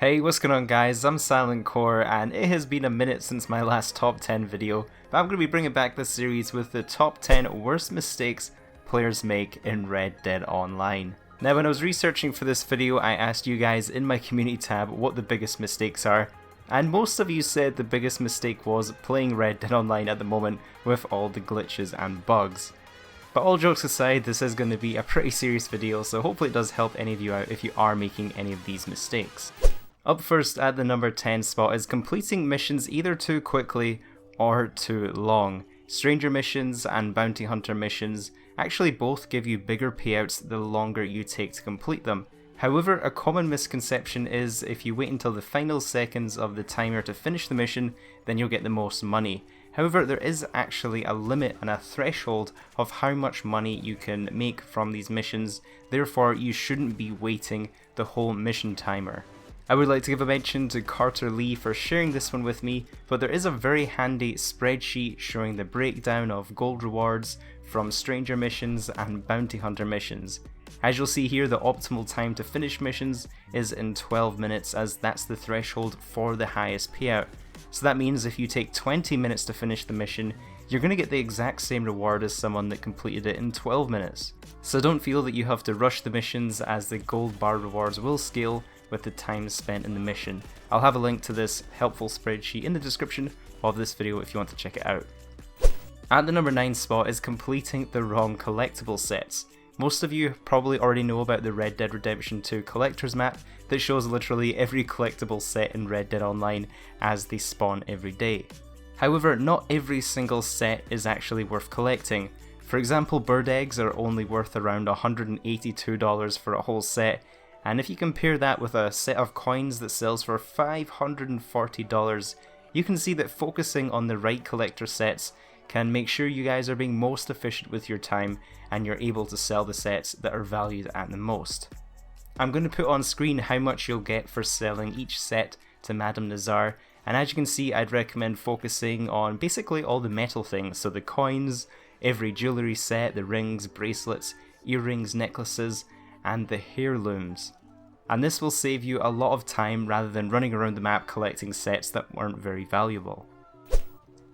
Hey, what's going on guys, I'm Silent Core and it has been a minute since my last top 10 video, but I'm going to be bringing back this series with the top 10 worst mistakes players make in Red Dead Online. Now when I was researching for this video I asked you guys in my community tab what the biggest mistakes are, and most of you said the biggest mistake was playing Red Dead Online at the moment with all the glitches and bugs. But all jokes aside, this is going to be a pretty serious video, so hopefully it does help any of you out if you are making any of these mistakes. Up first at the number 10 spot is completing missions either too quickly or too long. Stranger missions and bounty hunter missions actually both give you bigger payouts the longer you take to complete them. However, a common misconception is if you wait until the final seconds of the timer to finish the mission, then you'll get the most money. However, there is actually a limit and a threshold of how much money you can make from these missions, therefore you shouldn't be waiting the whole mission timer. I would like to give a mention to Carter Lee for sharing this one with me, but there is a very handy spreadsheet showing the breakdown of gold rewards from stranger missions and bounty hunter missions. As you'll see here, the optimal time to finish missions is in 12 minutes, as that's the threshold for the highest payout. So that means if you take 20 minutes to finish the mission, you're going to get the exact same reward as someone that completed it in 12 minutes. So don't feel that you have to rush the missions, as the gold bar rewards will scale with the time spent in the mission. I'll have a link to this helpful spreadsheet in the description of this video if you want to check it out. At the number 9 spot is completing the wrong collectible sets. Most of you probably already know about the Red Dead Redemption 2 collector's map that shows literally every collectible set in Red Dead Online as they spawn every day. However, not every single set is actually worth collecting. For example, bird eggs are only worth around $182 for a whole set, and if you compare that with a set of coins that sells for $540, you can see that focusing on the right collector sets can make sure you guys are being most efficient with your time and you're able to sell the sets that are valued at the most. I'm going to put on screen how much you'll get for selling each set to Madame Nazar, and as you can see I'd recommend focusing on basically all the metal things, so the coins, every jewellery set, the rings, bracelets, earrings, necklaces, and the heirlooms. And this will save you a lot of time rather than running around the map collecting sets that weren't very valuable.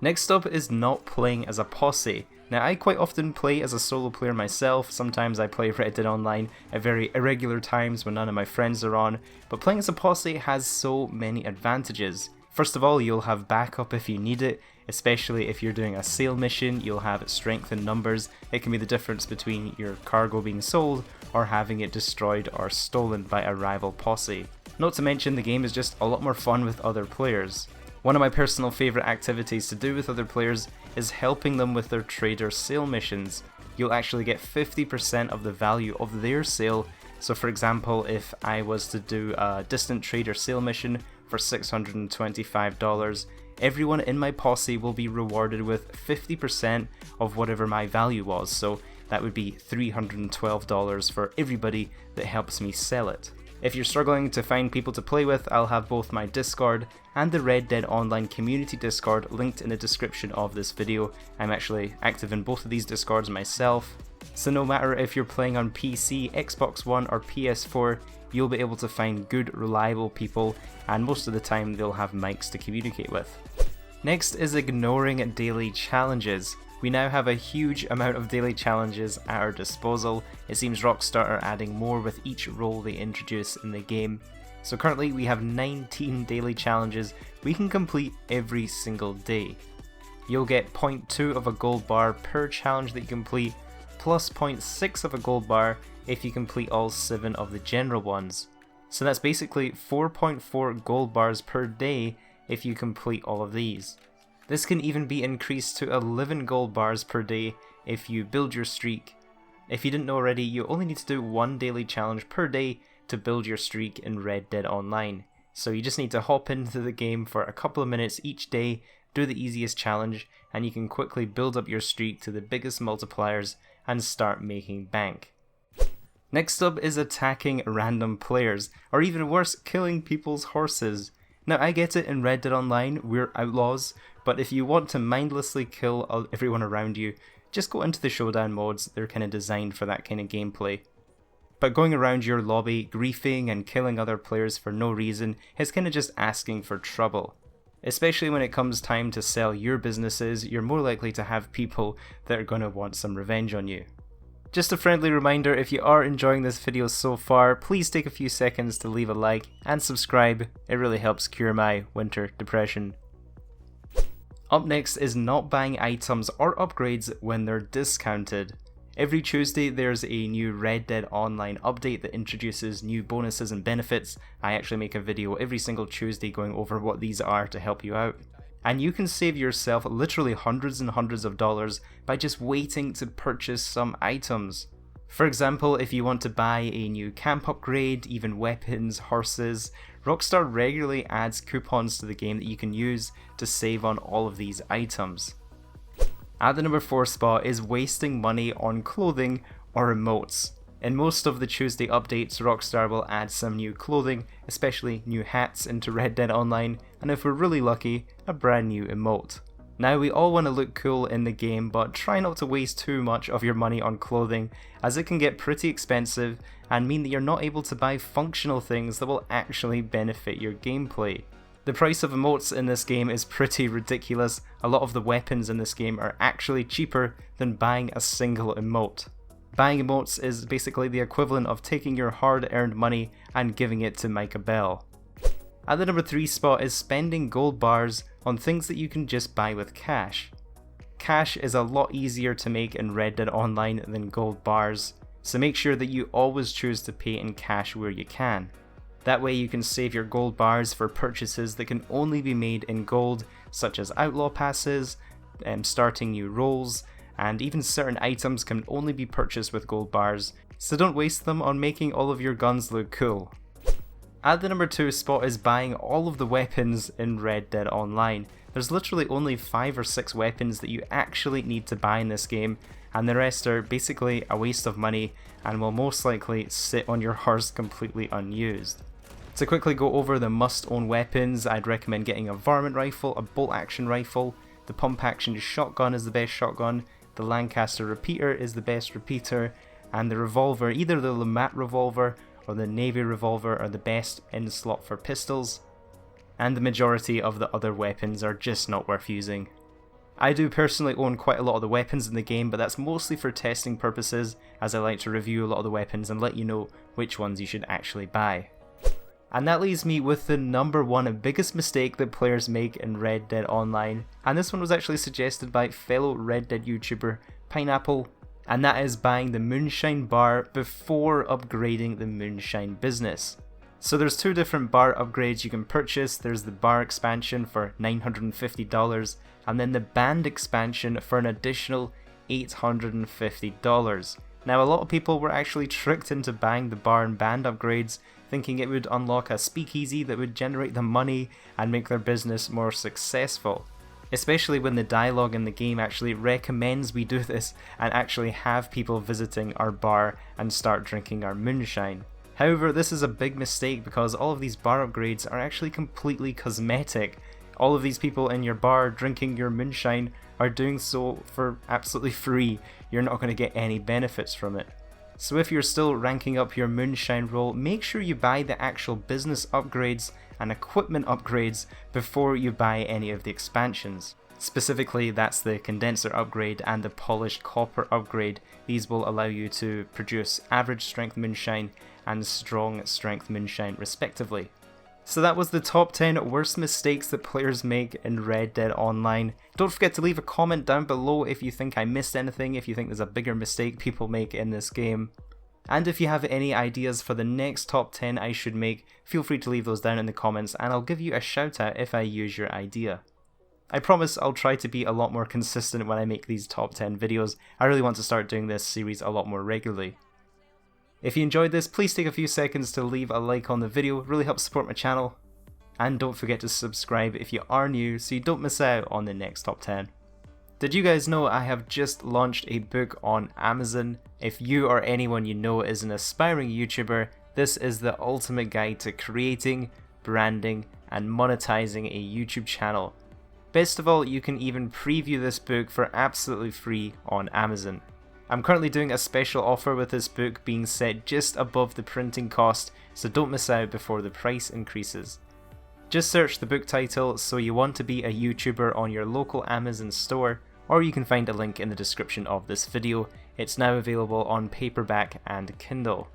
Next up is not playing as a posse. Now I quite often play as a solo player myself. Sometimes I play Red Dead Online at very irregular times when none of my friends are on, but playing as a posse has so many advantages. First of all, you'll have backup if you need it, especially if you're doing a sale mission. You'll have strength in numbers. It can be the difference between your cargo being sold or having it destroyed or stolen by a rival posse. Not to mention the game is just a lot more fun with other players. One of my personal favourite activities to do with other players is helping them with their trader sale missions. You'll actually get 50% of the value of their sale. So for example, if I was to do a distant trader sale mission for $625, everyone in my posse will be rewarded with 50% of whatever my value was, so that would be $312 for everybody that helps me sell it. If you're struggling to find people to play with, I'll have both my Discord and the Red Dead Online community Discord linked in the description of this video. I'm actually active in both of these Discords myself, so no matter if you're playing on PC, Xbox One or PS4, you'll be able to find good, reliable people, and most of the time they'll have mics to communicate with. Next is ignoring daily challenges. We now have a huge amount of daily challenges at our disposal. It seems Rockstar are adding more with each role they introduce in the game. So currently we have 19 daily challenges we can complete every single day. You'll get 0.2 of a gold bar per challenge that you complete, plus 0.6 of a gold bar if you complete all 7 of the general ones. So that's basically 4.4 gold bars per day if you complete all of these. This can even be increased to 11 gold bars per day if you build your streak. If you didn't know already, you only need to do one daily challenge per day to build your streak in Red Dead Online. So you just need to hop into the game for a couple of minutes each day, do the easiest challenge, and you can quickly build up your streak to the biggest multipliers and start making bank. Next up is attacking random players, or even worse, killing people's horses. Now I get it, in Red Dead Online we're outlaws, but if you want to mindlessly kill everyone around you, just go into the showdown modes. They're kind of designed for that kind of gameplay. but going around your lobby, griefing and killing other players for no reason is kinda just asking for trouble. Especially when it comes time to sell your businesses, you're more likely to have people that are gonna want some revenge on you. Just a friendly reminder, if you are enjoying this video so far, please take a few seconds to leave a like and subscribe. It really helps cure my winter depression. Up next is not buying items or upgrades when they're discounted. Every Tuesday there's a new Red Dead Online update that introduces new bonuses and benefits. I actually make a video every single Tuesday going over what these are to help you out. And you can save yourself literally hundreds and hundreds of dollars by just waiting to purchase some items. For example, if you want to buy a new camp upgrade, even weapons, horses, Rockstar regularly adds coupons to the game that you can use to save on all of these items. At the number 4 spot is wasting money on clothing or emotes. In most of the Tuesday updates, Rockstar will add some new clothing, especially new hats into Red Dead Online, and if we're really lucky, a brand new emote. Now we all want to look cool in the game, but try not to waste too much of your money on clothing, as it can get pretty expensive and mean that you're not able to buy functional things that will actually benefit your gameplay. The price of emotes in this game is pretty ridiculous. A lot of the weapons in this game are actually cheaper than buying a single emote. Buying emotes is basically the equivalent of taking your hard-earned money and giving it to Micah Bell. At the number 3 spot is spending gold bars on things that you can just buy with cash. Cash is a lot easier to make in Red Dead Online than gold bars, so make sure that you always choose to pay in cash where you can. That way you can save your gold bars for purchases that can only be made in gold, such as outlaw passes, starting new roles, and even certain items can only be purchased with gold bars, so don't waste them on making all of your guns look cool. At the number 2 spot is buying all of the weapons in Red Dead Online. There's literally only 5 or 6 weapons that you actually need to buy in this game, and the rest are basically a waste of money and will most likely sit on your horse completely unused. To quickly go over the must-own weapons, I'd recommend getting a varmint rifle, a bolt-action rifle, the pump-action shotgun is the best shotgun, the Lancaster repeater is the best repeater, and the revolver, either the Lamat revolver or the Navy revolver, are the best in slot for pistols, and the majority of the other weapons are just not worth using. I do personally own quite a lot of the weapons in the game, but that's mostly for testing purposes, as I like to review a lot of the weapons and let you know which ones you should actually buy. And that leaves me with the number 1 and biggest mistake that players make in Red Dead Online, and this one was actually suggested by fellow Red Dead YouTuber Pineapple, and that is buying the moonshine bar before upgrading the moonshine business. So there's 2 different bar upgrades you can purchase. There's the bar expansion for $950 and then the band expansion for an additional $850. Now a lot of people were actually tricked into buying the bar and band upgrades, thinking it would unlock a speakeasy that would generate them money and make their business more successful. Especially when the dialogue in the game actually recommends we do this and actually have people visiting our bar and start drinking our moonshine. However, this is a big mistake because all of these bar upgrades are actually completely cosmetic. All of these people in your bar drinking your moonshine are doing so for absolutely free. You're not going to get any benefits from it. So if you're still ranking up your moonshine role, make sure you buy the actual business upgrades and equipment upgrades before you buy any of the expansions. Specifically, that's the condenser upgrade and the polished copper upgrade. These will allow you to produce average strength moonshine and strong strength moonshine respectively. So that was the top 10 worst mistakes that players make in Red Dead Online. Don't forget to leave a comment down below if you think I missed anything, if you think there's a bigger mistake people make in this game. And if you have any ideas for the next top 10 I should make, feel free to leave those down in the comments and I'll give you a shout out if I use your idea. I promise I'll try to be a lot more consistent when I make these top 10 videos. I really want to start doing this series a lot more regularly. If you enjoyed this, please take a few seconds to leave a like on the video, it really helps support my channel. And don't forget to subscribe if you are new so you don't miss out on the next top 10. Did you guys know I have just launched a book on Amazon? If you or anyone you know is an aspiring YouTuber, this is the ultimate guide to creating, branding, and monetizing a YouTube channel. Best of all, you can even preview this book for absolutely free on Amazon. I'm currently doing a special offer with this book being set just above the printing cost, so don't miss out before the price increases. Just search the book title So You Want to Be a YouTuber on your local Amazon store, or you can find a link in the description of this video. It's now available on paperback and Kindle.